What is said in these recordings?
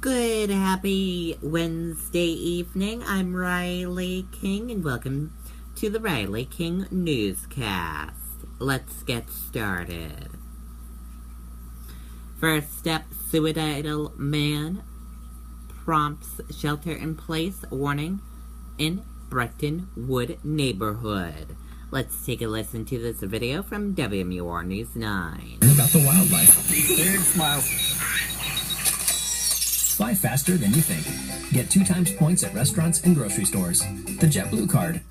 Good, happy Wednesday evening. I'm Riley King, and welcome to the Riley King Newscast. Let's get started. First step, suicidal man prompts shelter-in-place warning in Brentwood neighborhood. Let's take a listen to this video from WMUR News 9. About the wildlife. Big smile. Fly faster than you think. Get 2 times points at restaurants and grocery stores. The JetBlue card.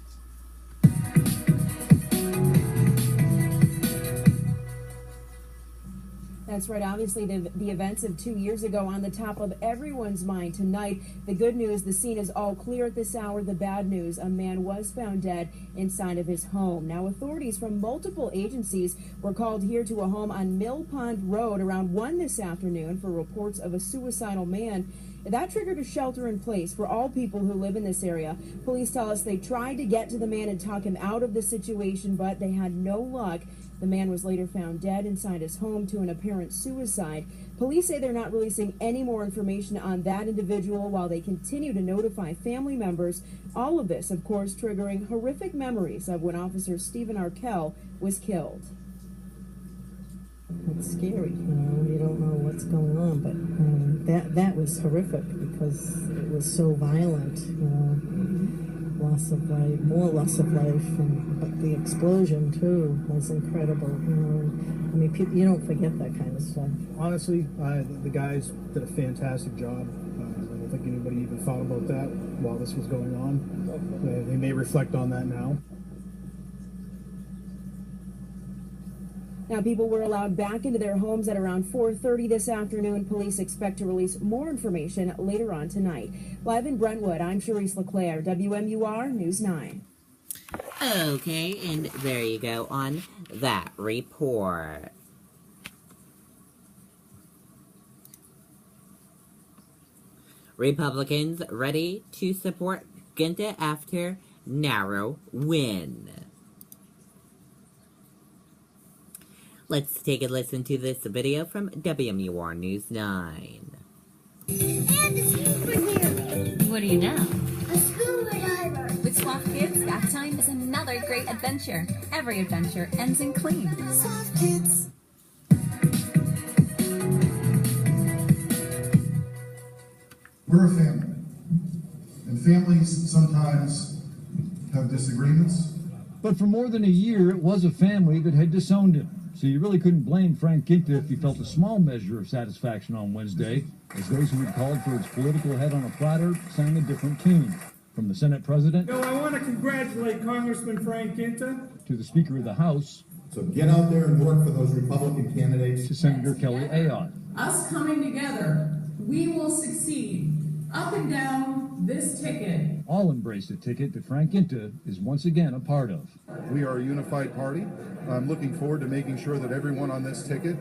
That's right. Obviously, the events of 2 years ago on the top of everyone's mind tonight. The good news, the scene is all clear at this hour. The bad news, a man was found dead inside of his home. Now, authorities from multiple agencies were called here to a home on Mill Pond Road around 1 this afternoon for reports of a suicidal man. That triggered a shelter in place for all people who live in this area. Police tell us they tried to get to the man and talk him out of the situation, but they had no luck. The man was later found dead inside his home to an apparent suicide. Police say they're not releasing any more information on that individual while they continue to notify family members. All of this, of course, triggering horrific memories of when Officer Stephen Arkell was killed. It's scary, you don't know what's going on, but that was horrific because it was so violent, loss of life, more loss of life, but the explosion too was incredible. I mean, people, you don't forget that kind of stuff. Honestly, the guys did a fantastic job. I don't think anybody even thought about that while this was going on. They may reflect on that now. Now, people were allowed back into their homes at around 4:30 this afternoon. Police expect to release more information later on tonight. Live in Brentwood, I'm Charisse LeClaire, WMUR News 9. Okay, and there you go on that report. Republicans ready to support Ginta after narrow win. Let's take a listen to this video from WMUR News 9. And a scuba diver. What do you know? A scuba diver. With Swath Kids, that time is another great adventure. Every adventure ends in clean. Swath Kids. We're a family, and families sometimes have disagreements. But for more than a year, it was a family that had disowned him. So you really couldn't blame Frank Ginta if he felt a small measure of satisfaction on Wednesday, as those who had called for his political head on a platter sang a different tune. From the Senate President, I want to congratulate Congressman Frank Ginta, to the Speaker of the House, So get out there and work for those Republican candidates. to Senator Kelly Ayotte. Us coming together, we will succeed up and down this ticket. All embraced a ticket that Frank Ginta is once again a part of. We are a unified party. I'm looking forward to making sure that everyone on this ticket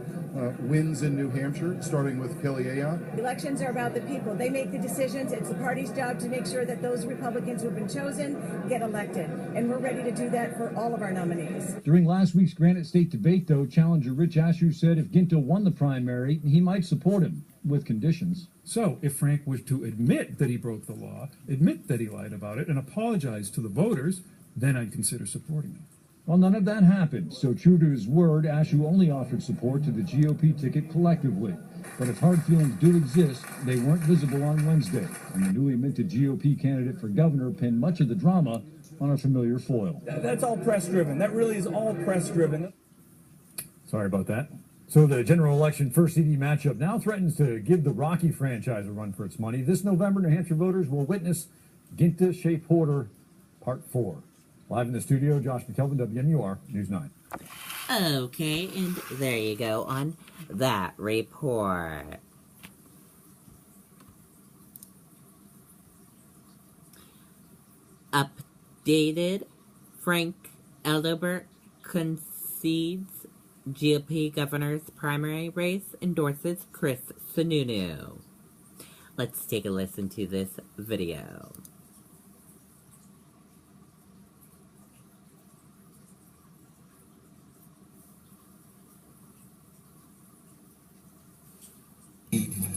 wins in New Hampshire, starting with Kelly Ayotte. Elections are about the people. They make the decisions. It's the party's job to make sure that those Republicans who have been chosen get elected. And we're ready to do that for all of our nominees. During last week's Granite State debate, though, challenger Rich Ashew said if Ginta won the primary, he might support him, with conditions. So, if Frank was to admit that he broke the law, admit that he lied about it, and apologize to the voters, then I'd consider supporting him. Well, none of that happened, so true to his word, Ashew only offered support to the GOP ticket collectively. But if hard feelings do exist, they weren't visible on Wednesday, and the newly minted GOP candidate for governor pinned much of the drama on a familiar foil. That's all press-driven. That really is all press-driven. Sorry about that. So the general election first CD matchup now threatens to give the Rocky franchise a run for its money. This November, New Hampshire voters will witness Ginta Shea Porter Part 4. Live in the studio, Josh McKelvin, WMUR News 9. Okay, and there you go on that report. Updated, Frank Eldobert concedes GOP governor's primary race, endorses Chris Sununu. Let's take a listen to this video.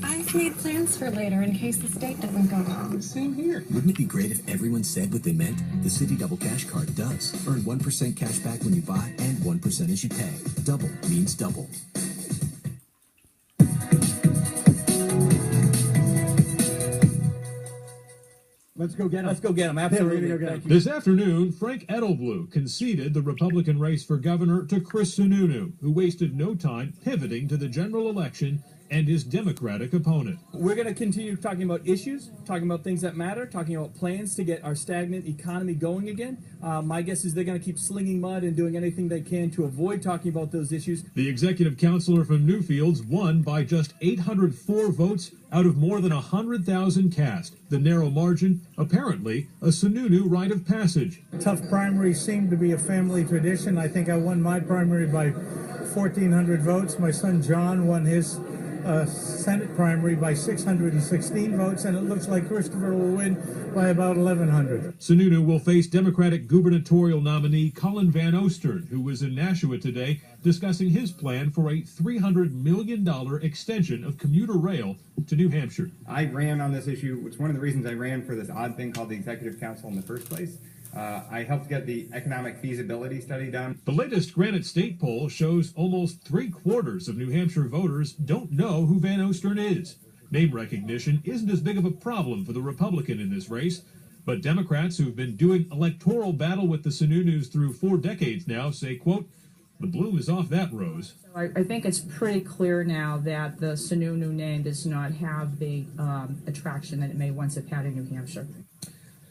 I just made plans for later in case the state doesn't go well. Same here. Wouldn't it be great if everyone said what they meant? The City Double Cash Card does. Earn 1% cash back when you buy and 1% as you pay. Double means double. Let's go get him. Let's go get him. Absolutely. Go get him. This afternoon, Frank Edelblue conceded the Republican race for governor to Chris Sununu, who wasted no time pivoting to the general election and his Democratic opponent. We're going to continue talking about issues, talking about things that matter, talking about plans to get our stagnant economy going again. My guess is they're going to keep slinging mud and doing anything they can to avoid talking about those issues. The executive counselor from Newfields won by just 804 votes out of more than 100,000 cast. The narrow margin, apparently, a Sununu rite of passage. Tough primaries seem to be a family tradition. I think I won my primary by 1,400 votes. My son John won his Senate primary by 616 votes, and it looks like Christopher will win by about 1,100. Sununu will face Democratic gubernatorial nominee Colin Van Ostern, who was in Nashua today discussing his plan for a $300 million extension of commuter rail to New Hampshire. I ran on this issue. It's one of the reasons I ran for this odd thing called the Executive Council in the first place. I helped get the economic feasibility study done. The latest Granite State poll shows almost 3/4 of New Hampshire voters don't know who Van Ostern is. Name recognition isn't as big of a problem for the Republican in this race, but Democrats who've been doing electoral battle with the Sununus through 4 decades now say, quote, "The bloom is off that rose." I think it's pretty clear now that the Sununu name does not have the attraction that it may once have had in New Hampshire.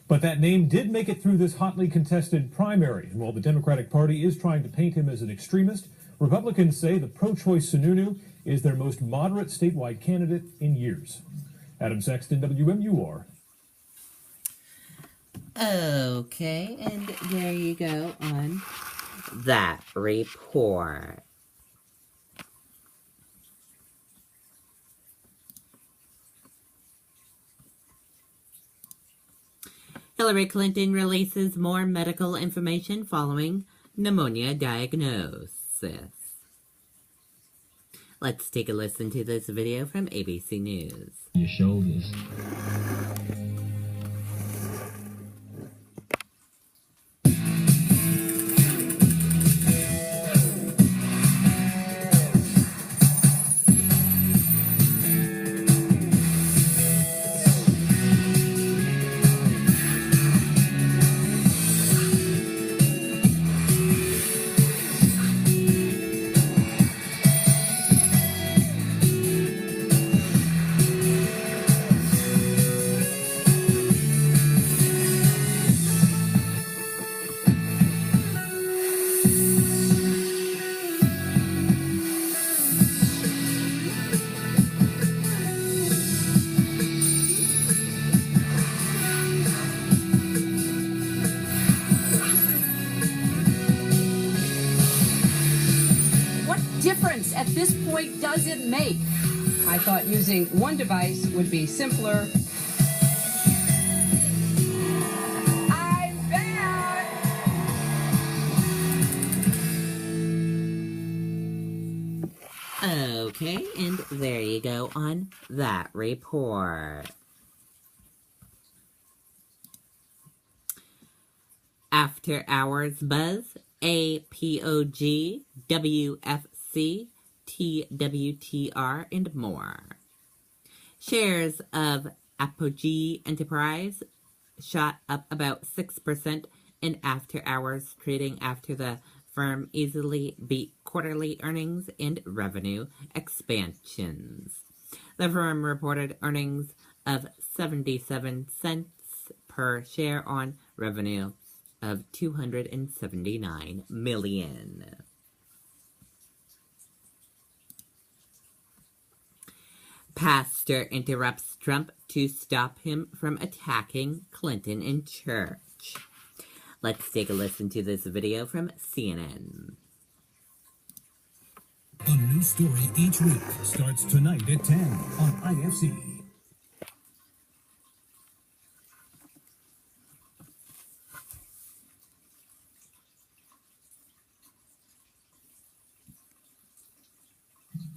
But that name did make it through this hotly contested primary. And while the Democratic Party is trying to paint him as an extremist, Republicans say the pro-choice Sununu is their most moderate statewide candidate in years. Adam Sexton, WMUR. Okay, and there you go on that report. Hillary Clinton releases more medical information following pneumonia diagnosis. Let's take a listen to this video from ABC News. Your shoulders. At this point, does it make? I thought using one device would be simpler. I'm back! Okay, and there you go on that report. After Hours Buzz, APOG, WFC, TWTR, and more. Shares of Apogee Enterprise shot up about 6% in after hours trading after the firm easily beat quarterly earnings and revenue expansions. The firm reported earnings of 77 cents per share on revenue of $279 million. Pastor interrupts Trump to stop him from attacking Clinton in church. Let's take a listen to this video from CNN. A new story each week starts tonight at 10 on IFC.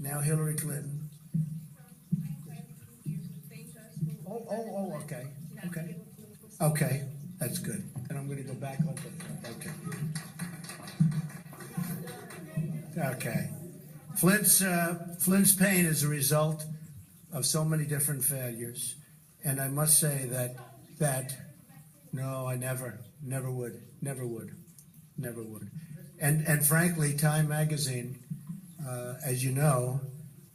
Now Hillary Clinton. Okay, that's good. And I'm going to go back on the, okay. Flint's pain is a result of so many different failures. And I must say that no, I never would. And frankly, Time magazine, as you know,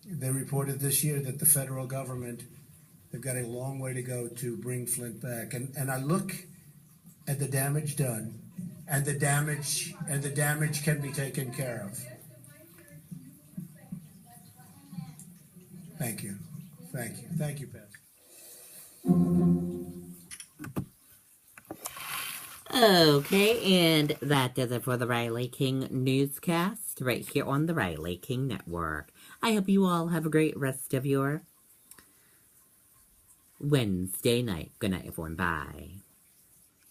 they reported this year that the federal government, they've got a long way to go to bring Flint back. And I look at the damage done, and the damage can be taken care of. Thank you, Pat. Okay, and that does it for the Riley King Newscast right here on the Riley King Network. I hope you all have a great rest of your Wednesday night. Good night, everyone. Bye.